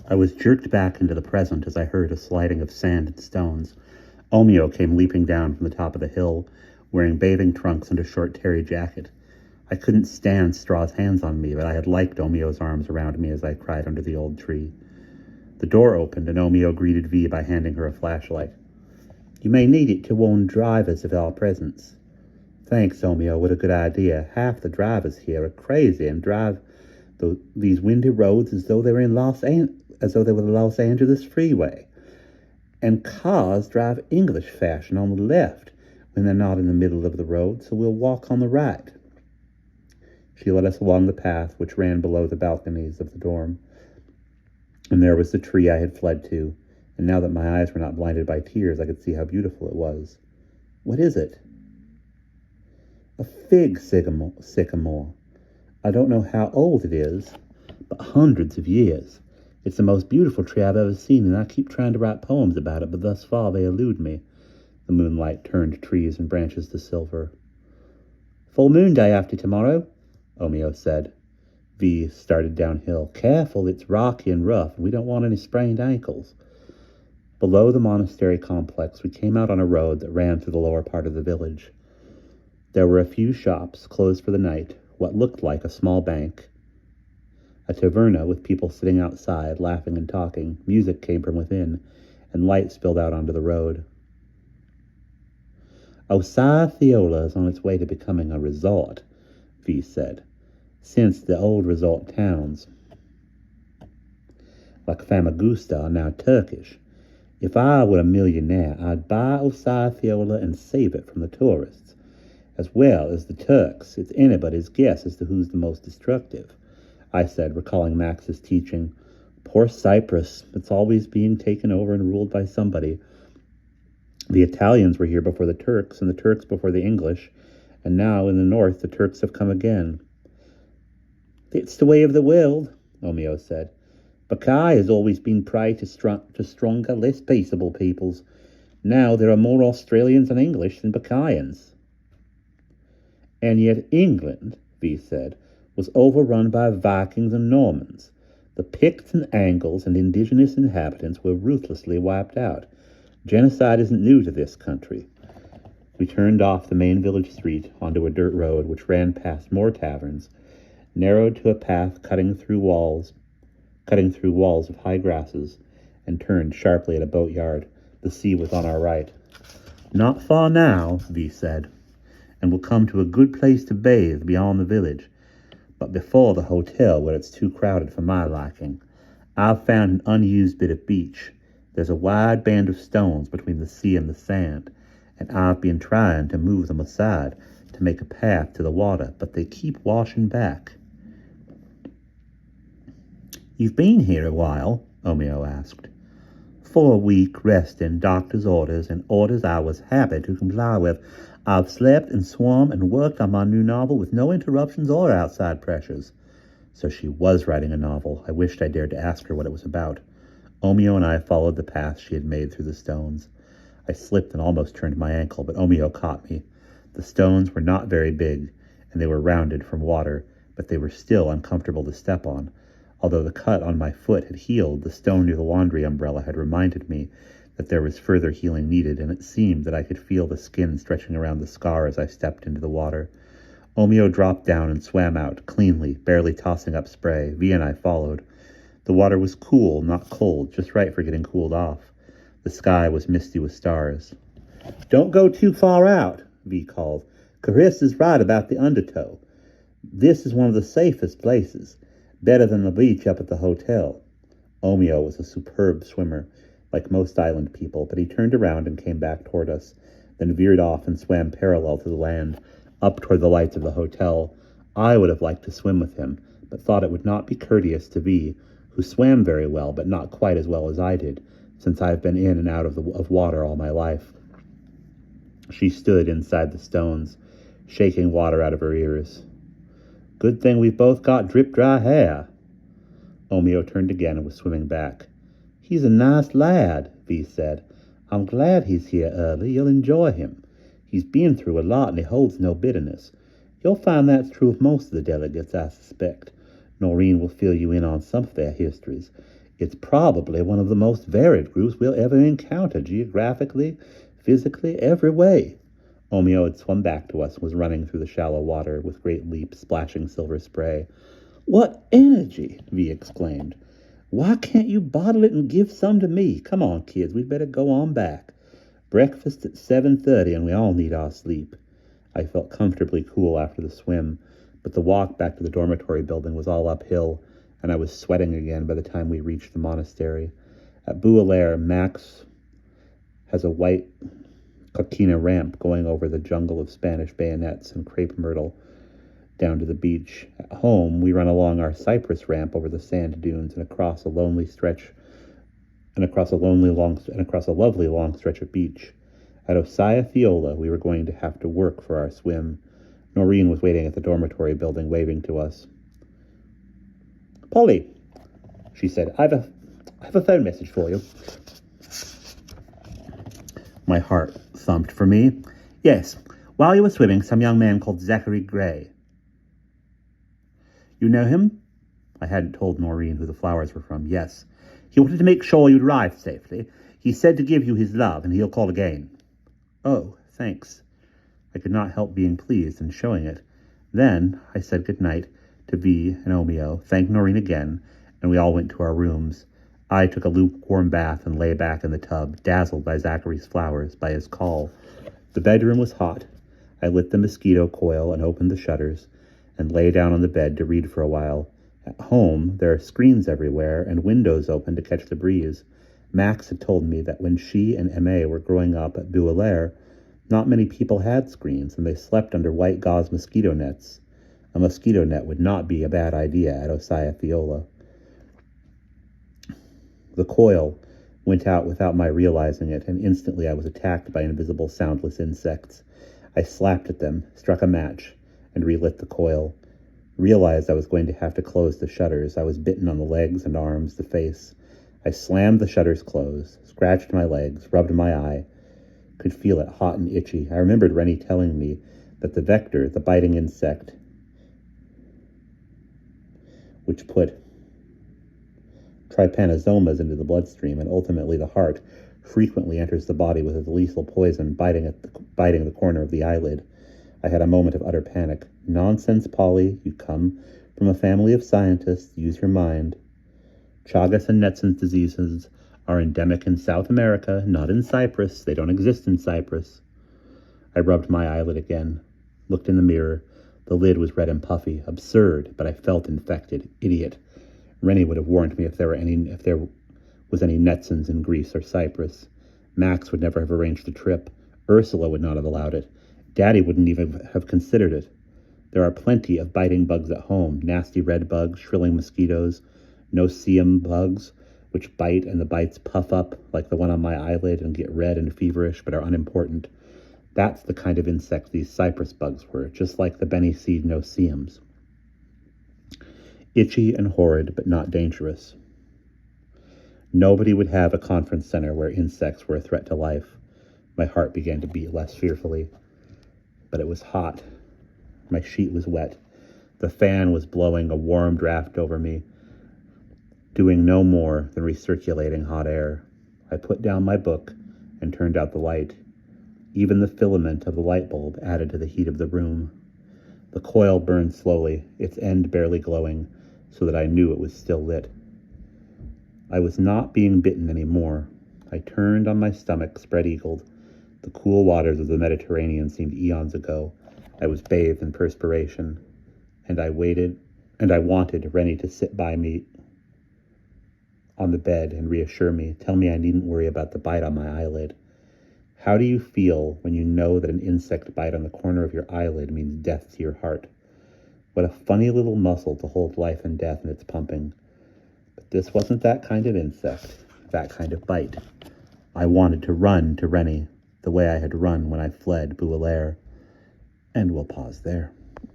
I was jerked back into the present as I heard a sliding of sand and stones. Omeo came leaping down from the top of the hill, wearing bathing trunks and a short terry jacket. I couldn't stand Straw's hands on me, but I had liked Omeo's arms around me as I cried under the old tree. The door opened, and Omeo greeted Vi by handing her a flashlight. "You may need it to warn drivers of our presence." "Thanks, Omeo. What a good idea. Half the drivers here are crazy and drive these windy roads as though they were the Los Angeles freeway. And cars drive English fashion on the left when they're not in the middle of the road, so we'll walk on the right." She led us along the path which ran below the balconies of the dorm. And there was the tree I had fled to, and now that my eyes were not blinded by tears, I could see how beautiful it was. "What is it?" "A fig sycamore. I don't know how old it is, but hundreds of years. It's the most beautiful tree I've ever seen, and I keep trying to write poems about it, but thus far they elude me." The moonlight turned trees and branches to silver. "Full moon day after tomorrow," Omeo said. Vi started downhill. "Careful, it's rocky and rough, and we don't want any sprained ankles." Below the monastery complex, we came out on a road that ran through the lower part of the village. There were a few shops closed for the night, what looked like a small bank, a taverna with people sitting outside, laughing and talking. Music came from within, and light spilled out onto the road. "Osceola is on its way to becoming a resort," Vi said, "since the old resort towns, like Famagusta, are now Turkish. If I were a millionaire, I'd buy Osceola and save it from the tourists, as well as the Turks. It's anybody's guess as to who's the most destructive," I said, recalling Max's teaching. "Poor Cyprus. It's always being taken over and ruled by somebody. The Italians were here before the Turks, and the Turks before the English, and now in the north the Turks have come again." "It's the way of the world," Omeo said. "Bacay has always been prey to stronger, less peaceable peoples. Now there are more Australians and English than Bacayans." "And yet England," Vi said, "was overrun by Vikings and Normans. The Picts and Angles and indigenous inhabitants were ruthlessly wiped out. Genocide isn't new to this country." We turned off the main village street onto a dirt road which ran past more taverns, narrowed to a path cutting through walls of high grasses, and turned sharply at a boatyard. The sea was on our right. "Not far now," Vi said, "and we'll come to a good place to bathe beyond the village, but before the hotel where it's too crowded for my liking. I've found an unused bit of beach. There's a wide band of stones between the sea and the sand, and I've been trying to move them aside to make a path to the water, but they keep washing back." "You've been here a while?" Omeo asked. "For a week, resting, doctor's orders, and orders I was happy to comply with. I've slept and swum and worked on my new novel with no interruptions or outside pressures." So she was writing a novel. I wished I dared to ask her what it was about. Omeo and I followed the path she had made through the stones. I slipped and almost turned my ankle, but Omeo caught me. The stones were not very big, and they were rounded from water, but they were still uncomfortable to step on. Although the cut on my foot had healed, the stone near the laundry umbrella had reminded me that there was further healing needed, and it seemed that I could feel the skin stretching around the scar as I stepped into the water. Omeo dropped down and swam out, cleanly, barely tossing up spray. Vi and I followed. The water was cool, not cold, just right for getting cooled off. The sky was misty with stars. "Don't go too far out," Vi called. "Carissa's right about the undertow. This is one of the safest places, better than the beach up at the hotel." Omeo was a superb swimmer, like most island people, but he turned around and came back toward us, then veered off and swam parallel to the land, up toward the lights of the hotel. I would have liked to swim with him, but thought it would not be courteous to Vi, who swam very well, but not quite as well as I did, since I've been in and out of water all my life. She stood inside the stones, shaking water out of her ears. "Good thing we've both got drip-dry hair." Omeo turned again and was swimming back. "He's a nice lad," Vi said. "I'm glad he's here early. You'll enjoy him. He's been through a lot and he holds no bitterness. You'll find that's true of most of the delegates, I suspect. Noreen will fill you in on some of their histories. It's probably one of the most varied groups we'll ever encounter, geographically, physically, every way. Omeo had swum back to us and was running through the shallow water with great leaps, splashing silver spray. What energy! V exclaimed. Why can't you bottle it and give some to me? Come on, kids, we'd better go on back. Breakfast at 7:30, and we all need our sleep. I felt comfortably cool after the swim, but the walk back to the dormitory building was all uphill, and I was sweating again by the time we reached the monastery. At Bouillère, Max has a white coquina ramp going over the jungle of Spanish bayonets and crepe myrtle down to the beach. At home, we run along our cypress ramp over the sand dunes and across a lovely long stretch of beach. At Osaya Fiola, we were going to have to work for our swim. Noreen was waiting at the dormitory building, waving to us. Polly, she said, I have a phone message for you. My heart thumped. For me? Yes. While you were swimming, some young man called Zachary Gray. You know him? I hadn't told Noreen who the flowers were from. Yes. He wanted to make sure you'd arrive safely. He said to give you his love, and he'll call again. Oh, thanks. I could not help being pleased and showing it. Then I said good night to V and Omeo, thanked Noreen again, and we all went to our rooms. I took a lukewarm bath and lay back in the tub, dazzled by Zachary's flowers, by his call. The bedroom was hot. I lit the mosquito coil and opened the shutters, and lay down on the bed to read for a while. At home, there are screens everywhere and windows open to catch the breeze. Max had told me that when she and M.A. were growing up at Bouillère, not many people had screens, and they slept under white gauze mosquito nets. A mosquito net would not be a bad idea at Osaya Fiola. The coil went out without my realizing it, and instantly I was attacked by invisible, soundless insects. I slapped at them, struck a match, and relit the coil. Realized I was going to have to close the shutters. I was bitten on the legs and arms, the face. I slammed the shutters closed, scratched my legs, rubbed my eye. Could feel it hot and itchy. I remembered Rennie telling me that the vector, the biting insect, which put trypanosomas into the bloodstream and ultimately the heart, frequently enters the body with its lethal poison biting the corner of the eyelid. I had a moment of utter panic. Nonsense, Polly. You come from a family of scientists. Use your mind. Chagas and Netson's diseases are endemic in South America, not in Cyprus. They don't exist in Cyprus. I rubbed my eyelid again, looked in the mirror. The lid was red and puffy. Absurd, but I felt infected. Idiot. Rennie would have warned me if there was any Netsons in Greece or Cyprus. Max would never have arranged the trip. Ursula would not have allowed it. Daddy wouldn't even have considered it. There are plenty of biting bugs at home, nasty red bugs, shrilling mosquitoes, no-see-em bugs, which bite and the bites puff up like the one on my eyelid and get red and feverish but are unimportant. That's the kind of insect these cypress bugs were, just like the Benny seed no-see-ems. Itchy and horrid, but not dangerous. Nobody would have a conference center where insects were a threat to life. My heart began to beat less fearfully. But it was hot. My sheet was wet. The fan was blowing a warm draft over me, doing no more than recirculating hot air. I put down my book and turned out the light. Even the filament of the light bulb added to the heat of the room. The coil burned slowly, its end barely glowing, so that I knew it was still lit. I was not being bitten anymore. I turned on my stomach, spread-eagled. The cool waters of the Mediterranean seemed eons ago. I was bathed in perspiration, and I wanted Rennie to sit by me on the bed and reassure me, tell me I needn't worry about the bite on my eyelid. How do you feel when you know that an insect bite on the corner of your eyelid means death to your heart? What a funny little muscle to hold life and death in its pumping. But this wasn't that kind of insect, that kind of bite. I wanted to run to Rennie, the way I had run when I fled Bouillère. And we'll pause there.